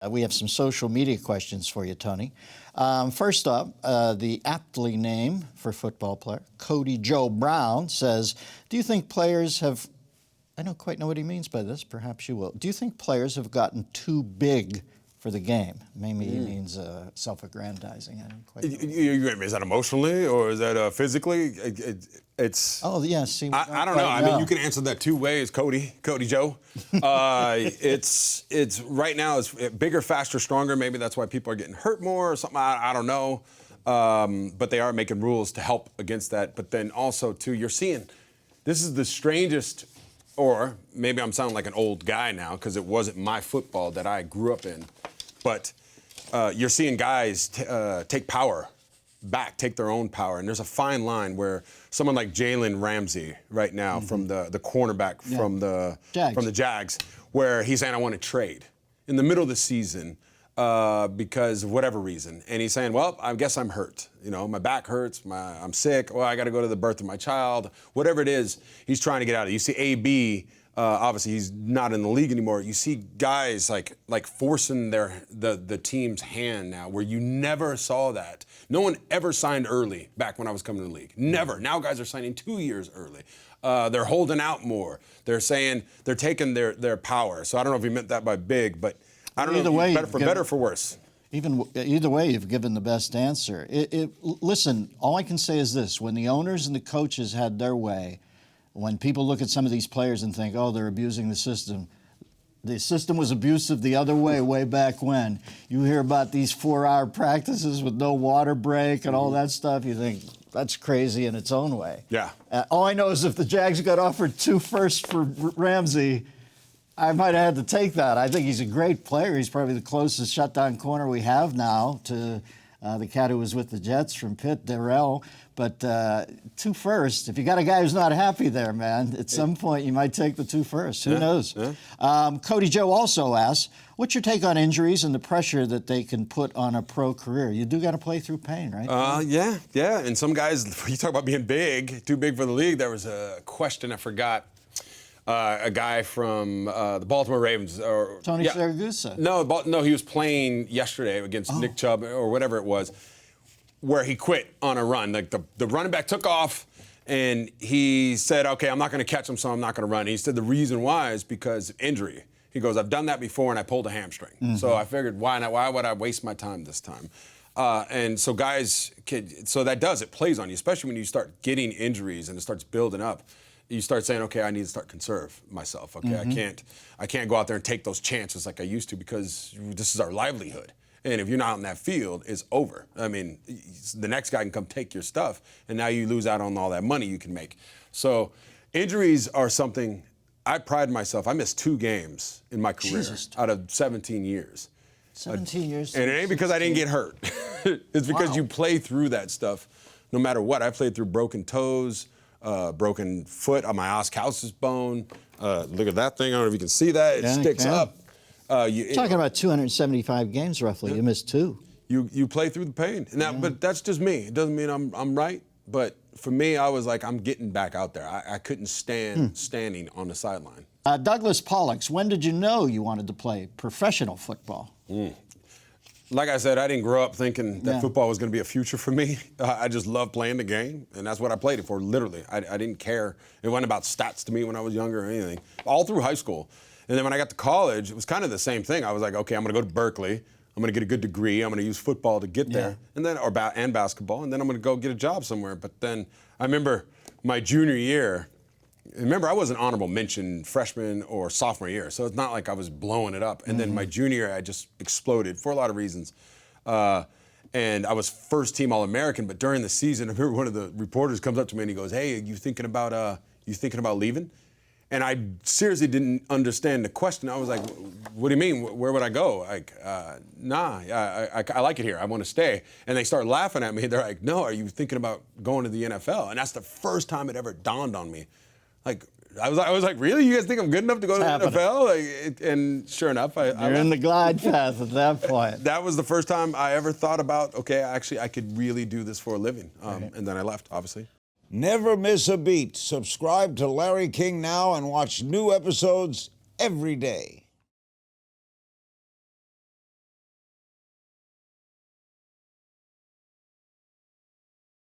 We have some social media questions for you, Tony. First up, the aptly named for football player, Cody Joe Brown, says, do you think players have, I don't quite know what he means by this, perhaps you will. Do you think players have gotten too big for the game? Maybe he means self-aggrandizing. I don't quite know. Is that emotionally or is that physically? It's. Oh, yeah, see. I don't know. I mean, you can answer that two ways, Cody Joe. It's right now, it's bigger, faster, stronger. Maybe that's why people are getting hurt more or something. I don't know. But they are making rules to help against that. But then also, too, you're seeing, this is the strangest, or maybe I'm sounding like an old guy now because it wasn't my football that I grew up in. But you're seeing guys take power back, take their own power. And there's a fine line where someone like Jalen Ramsey right now from the cornerback from the Jags, where he's saying, I want to trade in the middle of the season because of whatever reason. And he's saying, well, I guess I'm hurt. You know, my back hurts, I'm sick, well, I got to go to the birth of my child. Whatever it is, he's trying to get out of it. You see AB, obviously he's not in the league anymore. You see guys like forcing the team's hand now, where you never saw that. No one ever signed early back when I was coming to the league. Never. Now guys are signing 2 years early. They're holding out more. They're saying they're taking their power. So I don't know if he meant that by big, but I don't know. For better or for worse. Either way, you've given the best answer. Listen, all I can say is this: when the owners and the coaches had their way, when people look at some of these players and think, oh, they're abusing the system was abusive the other way back when. You hear about these 4-hour practices with no water break and all that stuff, you think, that's crazy in its own way. Yeah. All I know is if the Jags got offered 2 firsts for Ramsey, I might have had to take that. I think he's a great player. He's probably the closest shutdown corner we have now to the cat who was with the Jets from Pitt, Darrell. But 2 firsts, if you got a guy who's not happy there, man, at some point you might take the 2 firsts. Who knows? Yeah. Cody Joe also asks, what's your take on injuries and the pressure that they can put on a pro career? You do got to play through pain, right? Yeah. And some guys, you talk about being big, too big for the league. There was a question I forgot. A guy from the Baltimore Ravens. Tony Furguson. No, he was playing yesterday against Nick Chubb or whatever it was, where he quit on a run. Like the running back took off, and he said, okay, I'm not going to catch him, so I'm not going to run. And he said the reason why is because of injury. He goes, I've done that before, and I pulled a hamstring. So I figured, why not? Why would I waste my time this time? And so guys, so that it plays on you, especially when you start getting injuries and it starts building up. You start saying, okay, I need to start conserve myself. Okay, I can't go out there and take those chances like I used to because this is our livelihood. And if you're not on that field, it's over. I mean, the next guy can come take your stuff, and now you lose out on all that money you can make. So injuries are something I pride myself. I missed 2 games in my career out of 17 years. 17 years. And it ain't because I didn't get hurt. It's because you play through that stuff no matter what. I played through broken toes, broken foot on my oscalcus bone. Look at that thing. I don't know if you can see that. It sticks up. Talking about 275 games roughly. You missed 2. You play through the pain. Now, but that's just me. It doesn't mean I'm right. But for me, I was like, I'm getting back out there. I couldn't stand standing on the sideline. Douglas Pollux, when did you know you wanted to play professional football? Like I said, I didn't grow up thinking that football was going to be a future for me. I just loved playing the game, and that's what I played it for, literally. I didn't care. It wasn't about stats to me when I was younger or anything, all through high school. And then when I got to college, it was kind of the same thing. I was like, okay, I'm going to go to Berkeley. I'm going to get a good degree. I'm going to use football to get there, and then and basketball, and then I'm going to go get a job somewhere. But then I remember my junior year. Remember, I was an honorable mention freshman or sophomore year, so it's not like I was blowing it up. And then my junior year, I just exploded for a lot of reasons. And I was first team All-American, but during the season, I remember one of the reporters comes up to me and he goes, hey, you thinking about leaving? And I seriously didn't understand the question. I was like, what do you mean? Where would I go? Like, nah, I like it here. I want to stay. And they start laughing at me. They're like, no, are you thinking about going to the NFL? And that's the first time it ever dawned on me. Like, I was like, really? You guys think I'm good enough to go to the NFL? Like, and sure enough, you're in the glide path at that point. That was the first time I ever thought about, okay, actually, I could really do this for a living. And then I left, obviously. Never miss a beat. Subscribe to Larry King now and watch new episodes every day.